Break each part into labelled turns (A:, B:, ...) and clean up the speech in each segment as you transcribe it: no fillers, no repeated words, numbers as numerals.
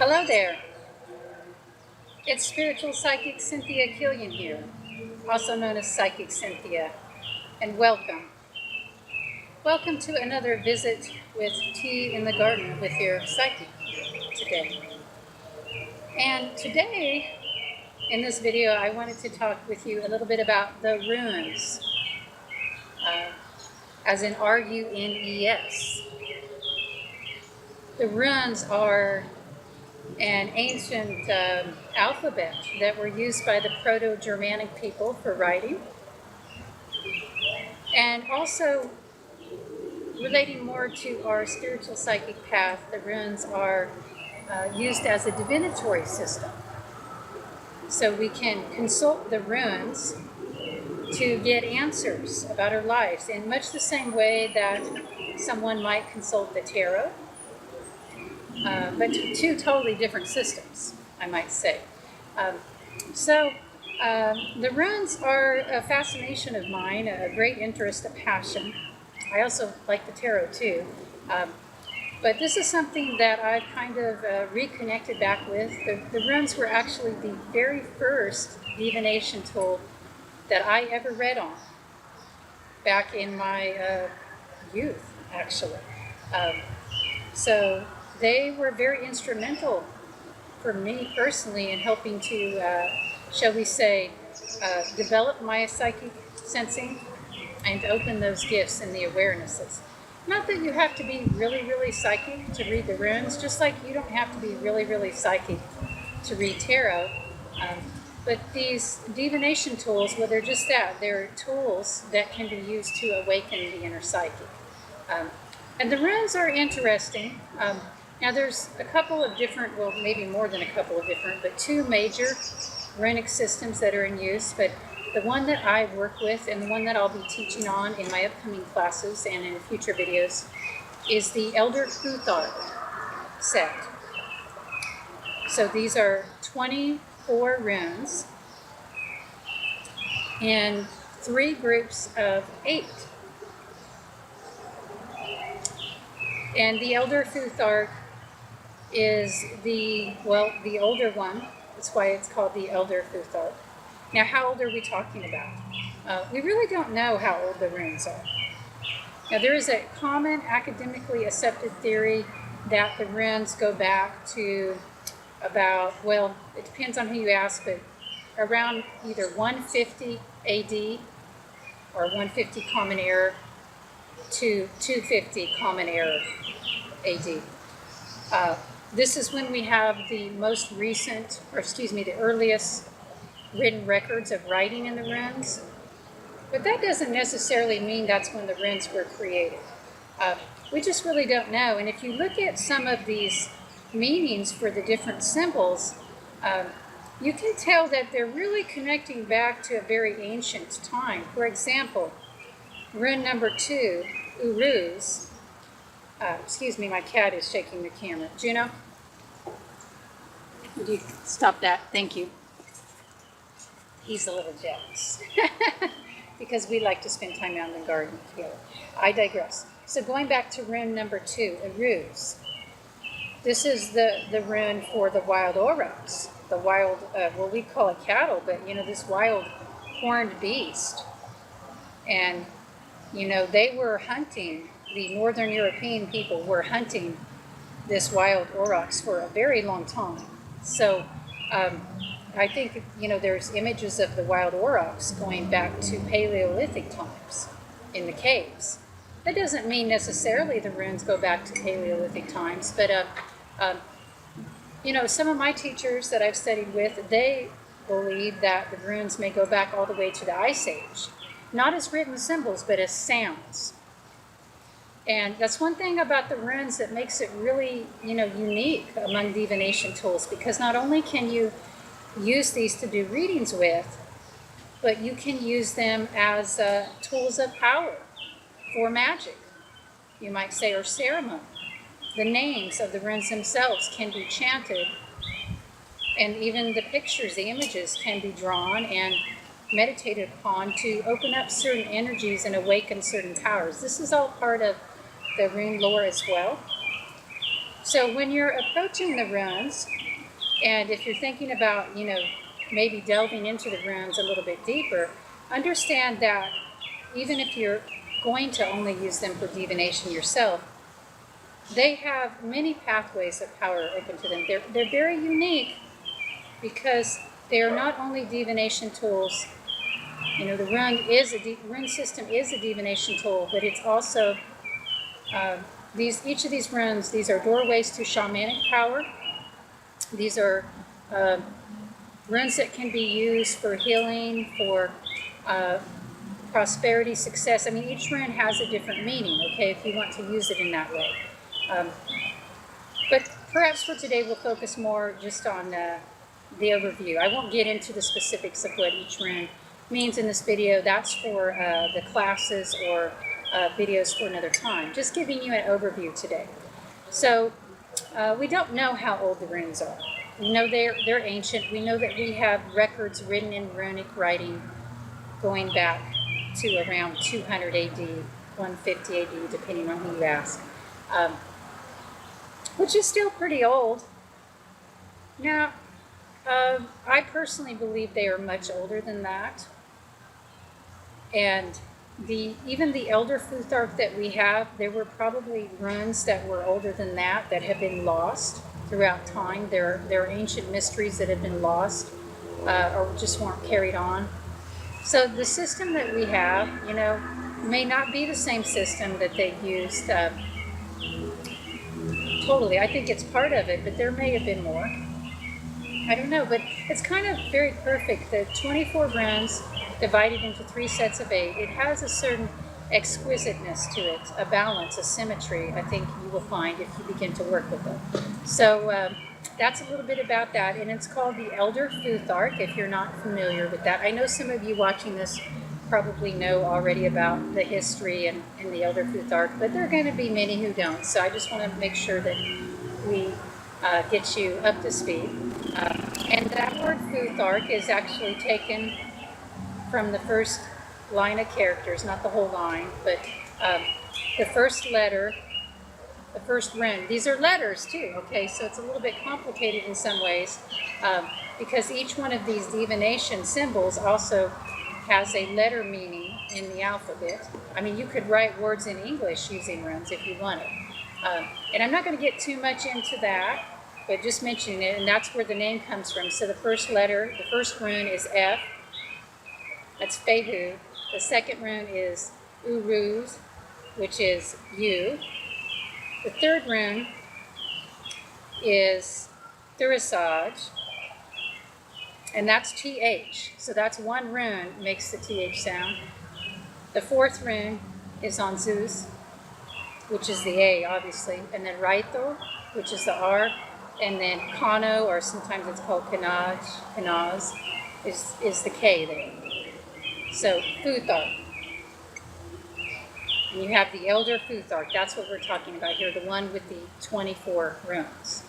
A: Hello there. It's Spiritual Psychic Cynthia Killian here, also known as Psychic Cynthia, and welcome. Welcome to another visit with Tea in the Garden with your psychic today. And today, in this video, I wanted to talk with you a little bit about the runes, as in R-U-N-E-S. The runes are an ancient alphabet that were used by the Proto-Germanic people for writing. And also, relating more to our spiritual psychic path, the runes are used as a divinatory system. So we can consult the runes to get answers about our lives in much the same way that someone might consult the tarot. But two totally different systems, I might say. The runes are a fascination of mine, a great interest, a passion. I also like the tarot too. But this is something that I've kind of reconnected back with. The runes were actually the very first divination tool that I ever read on back in my youth, actually. So they were very instrumental for me personally in helping to, shall we say, develop my psychic sensing and open those gifts and the awarenesses. Not that you have to be really, really psychic to read the runes, just like you don't have to be really, really psychic to read tarot. But these divination tools, well, they're just that. They're tools that can be used to awaken the inner psychic. And the runes are interesting. Now there's a couple of different, well, maybe more than a couple of different, but two major runic systems that are in use. But the one that I work with and the one that I'll be teaching on in my upcoming classes and in future videos is the Elder Futhark set. So these are 24 runes in 3 groups of 8. And the Elder Futhark is the older one. That's why it's called the Elder Futhark. Now, how old are we talking about? We really don't know how old the runes are. Now, there is a common academically accepted theory that the runes go back to about, well, it depends on who you ask, but around either 150 AD or 150 Common Era to 250 Common Era AD. This is when we have the most recent, the earliest written records of writing in the runes. But that doesn't necessarily mean that's when the runes were created. We just really don't know. And if you look at some of these meanings for the different symbols, you can tell that they're really connecting back to a very ancient time. For example, rune number 2, Uruz. My cat is shaking the camera. Juno, would you stop that? Thank you. He's a little jealous because we like to spend time out in the garden together. I digress. So going back to rune number 2, Uruz. This is the rune for the wild aurochs, the wild, we call it cattle, but this wild horned beast. And they were hunting. The Northern European people were hunting this wild aurochs for a very long time. So I think, there's images of the wild aurochs going back to Paleolithic times in the caves. That doesn't mean necessarily the runes go back to Paleolithic times, but, some of my teachers that I've studied with, they believe that the runes may go back all the way to the Ice Age. Not as written symbols, but as sounds. And that's one thing about the runes that makes it really, unique among divination tools, because not only can you use these to do readings with, but you can use them as tools of power for magic, you might say, or ceremony. The names of the runes themselves can be chanted, and even the pictures, the images can be drawn and meditated upon to open up certain energies and awaken certain powers. This is all part of the rune lore as well. So when you're approaching the runes, and if you're thinking about, maybe delving into the runes a little bit deeper, understand that even if you're going to only use them for divination yourself, they have many pathways of power open to them. They're very unique because they are not only divination tools. The rune system is a divination tool, but it's also each of these runes. These are doorways to shamanic power. These are runes that can be used for healing, for prosperity, success. I mean, each rune has a different meaning, okay, if you want to use it in that way. But perhaps for today we'll focus more just on the overview. I won't get into the specifics of what each rune means in this video. That's for the classes or videos for another time. Just giving you an overview today. So we don't know how old the runes are. We know they're ancient. We know that we have records written in runic writing going back to around 200 AD, 150 AD, depending on who you ask, which is still pretty old. Now, I personally believe they are much older than that. And even the Elder Futhark that we have, there were probably runes that were older than that have been lost throughout time. There are ancient mysteries that have been lost or just weren't carried on. So the system that we have, may not be the same system that they used totally. I think it's part of it, but there may have been more. I don't know, but it's kind of very perfect. The 24 runes divided into 3 sets of 8, it has a certain exquisiteness to it, a balance, a symmetry, I think you will find if you begin to work with them. So that's a little bit about that, and it's called the Elder Futhark, if you're not familiar with that. I know some of you watching this probably know already about the history and the Elder Futhark, but there are going to be many who don't, so I just want to make sure that we get you up to speed. And that word Futhark is actually taken from the first line of characters, not the whole line, but the first letter, the first rune. These are letters too, okay, so it's a little bit complicated in some ways because each one of these divination symbols also has a letter meaning in the alphabet. I mean, you could write words in English using runes if you wanted. And I'm not going to get too much into that, but just mentioning it, and that's where the name comes from. So the first letter, the first rune is F. That's Fehu. The second rune is Uruz, which is U. The third rune is Thurisaj, and that's TH. So that's one rune makes the TH sound. The fourth rune is on Zeus, which is the A, obviously, and then Raito, which is the R, and then Kano, or sometimes it's called Kanaz, is the K there. So, Futhark. And you have the Elder Futhark. That's what we're talking about here, the one with the 24 runes.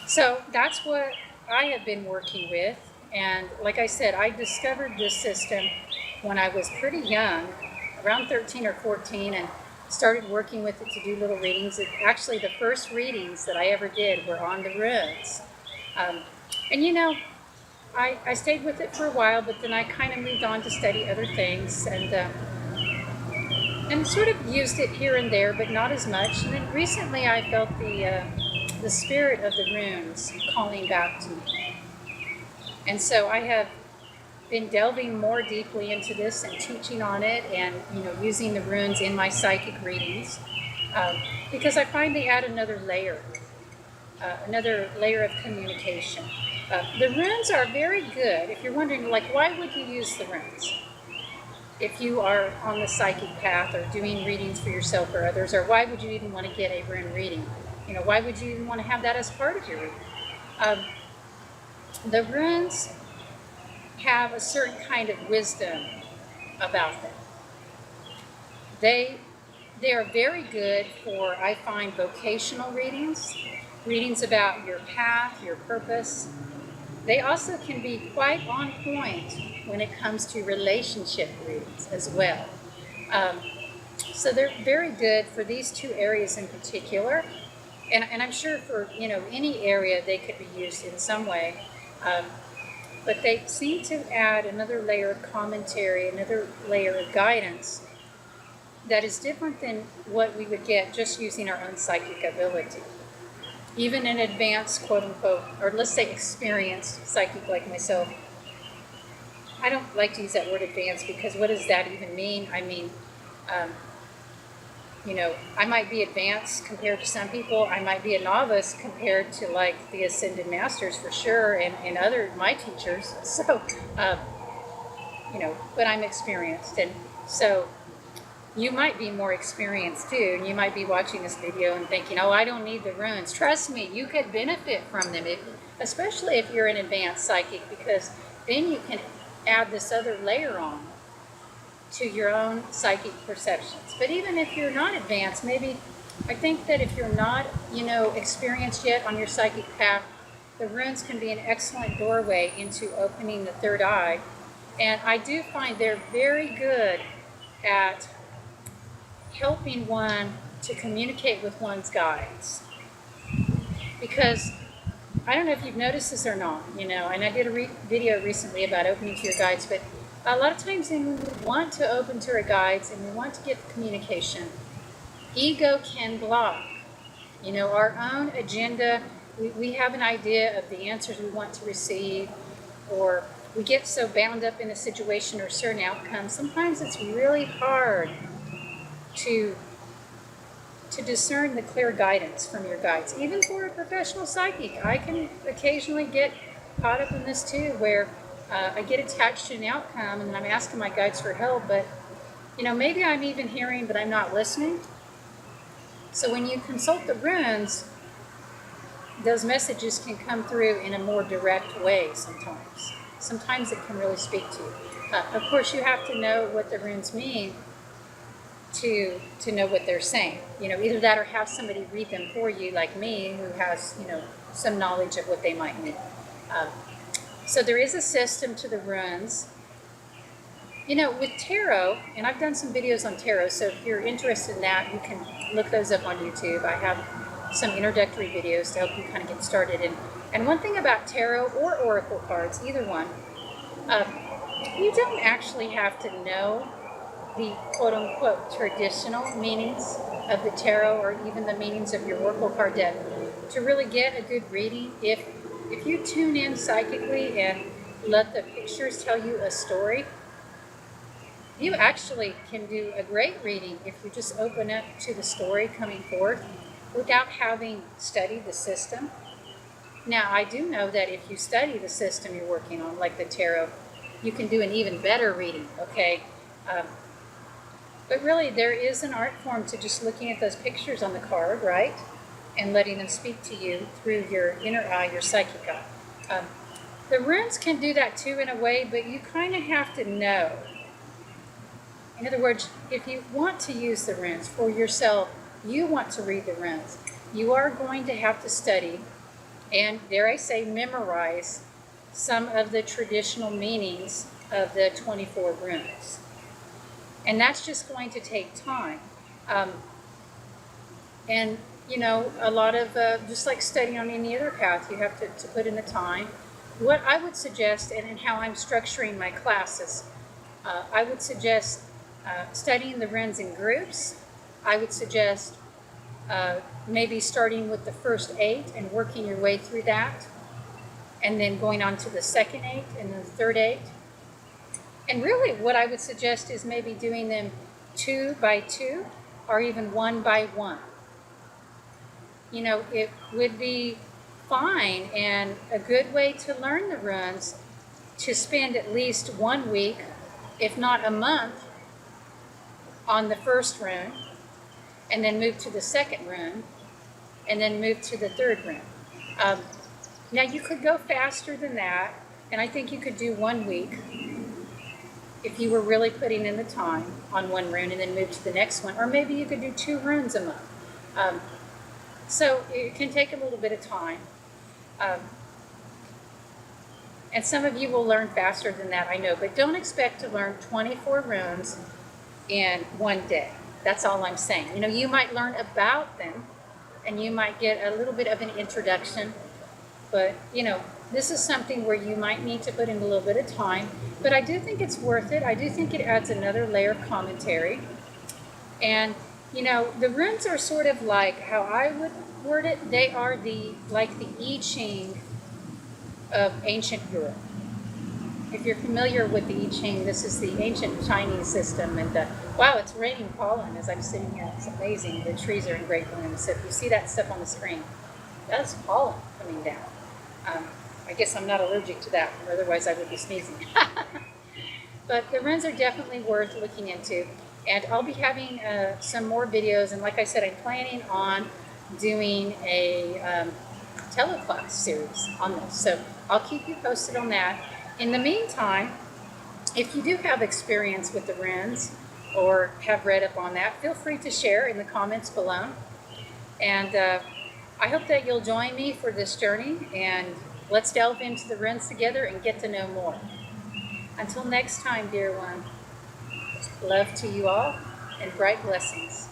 A: So that's what I have been working with. And like I said, I discovered this system when I was pretty young, around 13 or 14, and started working with it to do little readings. Actually, the first readings that I ever did were on the runes. And I stayed with it for a while, but then I kind of moved on to study other things and sort of used it here and there, but not as much. And then recently I felt the spirit of the runes calling back to me. And so I have been delving more deeply into this and teaching on it and using the runes in my psychic readings because I find they add another layer of communication. The runes are very good. If you're wondering, why would you use the runes? If you are on the psychic path or doing readings for yourself or others, or why would you even want to get a rune reading? Why would you even want to have that as part of your reading? The runes have a certain kind of wisdom about them. They are very good for, I find, vocational readings about your path, your purpose. They also can be quite on point when it comes to relationship readings as well. So they're very good for these two areas in particular. and I'm sure for, you know, any area they could be used in some way. But they seem to add another layer of commentary, another layer of guidance that is different than what we would get just using our own psychic ability. Even an advanced, quote unquote, or let's say experienced psychic like myself. I don't like to use that word advanced because what does that even mean? I mean, you know, I might be advanced compared to some people. I might be a novice compared to like the ascended masters for sure, and other my teachers. So, you know, but I'm experienced, and so you might be more experienced too, and you might be watching this video and thinking, "Oh, I don't need the runes." Trust me, you could benefit from them, especially if you're an advanced psychic, because then you can add this other layer on to your own psychic perceptions. But even if you're not advanced, maybe, I think that if you're not, you know, experienced yet on your psychic path, the runes can be an excellent doorway into opening the third eye. And I do find they're very good at helping one to communicate with one's guides. Because I don't know if you've noticed this or not, you know, and I did a video recently about opening to your guides, but a lot of times when we want to open to our guides and we want to get the communication, ego can block. You know, our own agenda, we have an idea of the answers we want to receive, or we get so bound up in a situation or certain outcome. Sometimes it's really hard to discern the clear guidance from your guides. Even for a professional psychic, I can occasionally get caught up in this too, where I get attached to an outcome and then I'm asking my guides for help, but you know, maybe I'm even hearing, but I'm not listening. So when you consult the runes, those messages can come through in a more direct way sometimes. Sometimes it can really speak to you. Of course, you have to know what the runes mean to know what they're saying. You know, either that or have somebody read them for you, like me, who has, you know, some knowledge of what they might mean. So there is a system to the runes. You know, with tarot, and I've done some videos on tarot, so if you're interested in that, you can look those up on YouTube. I have some introductory videos to help you kind of get started. And one thing about tarot or oracle cards, either one, you don't actually have to know the quote-unquote traditional meanings of the tarot or even the meanings of your oracle card deck to really get a good reading. If you tune in psychically and let the pictures tell you a story, you actually can do a great reading if you just open up to the story coming forth without having studied the system. Now, I do know that if you study the system you're working on, like the tarot, you can do an even better reading, okay? But really, there is an art form to just looking at those pictures on the card, right? And letting them speak to you through your inner eye, your psychic eye. The runes can do that too in a way, but you kind of have to know. In other words, if you want to use the runes for yourself, you want to read the runes, you are going to have to study and, dare I say, memorize some of the traditional meanings of the 24 runes. And that's just going to take time. And, you know, a lot of, just like studying on any other path, you have to put in the time. What I would suggest, and how I'm structuring my classes, I would suggest studying the runes in groups. I would suggest maybe starting with the first 8 and working your way through that, and then going on to the second 8 and then the third 8. And really what I would suggest is maybe doing them 2 by 2 or even 1 by 1. You know, it would be fine and a good way to learn the runes to spend at least 1 week, if not a month, on the first rune, and then move to the second rune, and then move to the third rune. Now you could go faster than that, and I think you could do 1 week if you were really putting in the time on one rune and then move to the next one, or maybe you could do 2 runes a month. So it can take a little bit of time. And some of you will learn faster than that, I know, but don't expect to learn 24 runes in 1 day. That's all I'm saying. You know, you might learn about them and you might get a little bit of an introduction. But, you know, this is something where you might need to put in a little bit of time. But I do think it's worth it. I do think it adds another layer of commentary. And, you know, the runes are sort of like how I would word it. They are like the I Ching of ancient Europe. If you're familiar with the I Ching, this is the ancient Chinese system. And wow, it's raining pollen as I'm sitting here. It's amazing. The trees are in great bloom. So if you see that stuff on the screen, that's pollen coming down. I guess I'm not allergic to that, otherwise I would be sneezing. But the runes are definitely worth looking into. And I'll be having some more videos. And like I said, I'm planning on doing a teleclass series on this. So I'll keep you posted on that. In the meantime, if you do have experience with the runes or have read up on that, feel free to share in the comments below. And I hope that you'll join me for this journey, and let's delve into the runes together and get to know more. Until next time, dear one, love to you all and bright blessings.